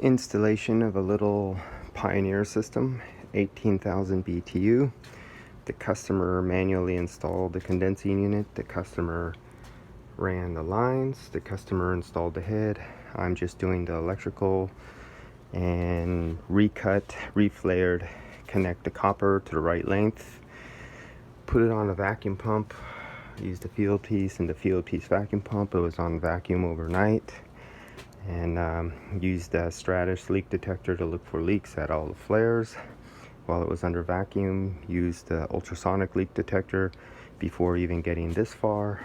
Installation of a little Pioneer system, 18,000 BTU. The customer manually installed the condensing unit. The customer ran the lines. The customer installed the head. I'm just doing the electrical and recut, reflared, connect the copper to the right length, put it on a vacuum pump, used the field piece and the field piece vacuum pump. It was on vacuum overnight, and used the Stratus leak detector to look for leaks at all the flares while it was under vacuum. Used the ultrasonic leak detector before even getting this far,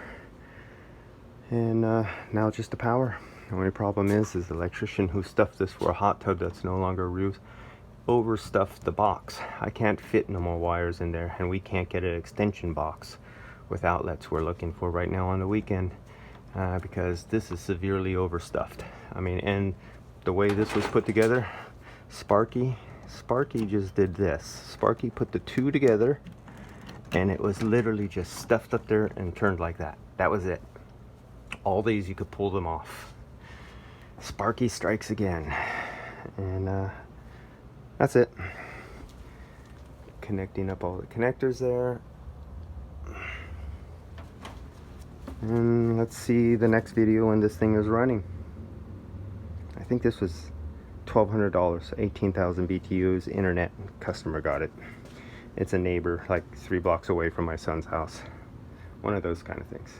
and now just the power. The only problem is the electrician who stuffed this for a hot tub that's no longer used overstuffed the box. I can't fit no more wires in there, and we can't get an extension box with outlets we're looking for right now on the weekend, because this is severely overstuffed. I mean, and the way this was put together, Sparky just did this. Sparky put the two together, and it was literally just stuffed up there and turned like that. That was it. All these you could pull them off. Sparky strikes again, and that's it. Connecting up all the connectors there. And let's see the next video when this thing is running. I think this was $1,200, 18,000 BTUs, internet. Customer got it. It's a neighbor like 3 blocks away from my son's house. One of those kind of things.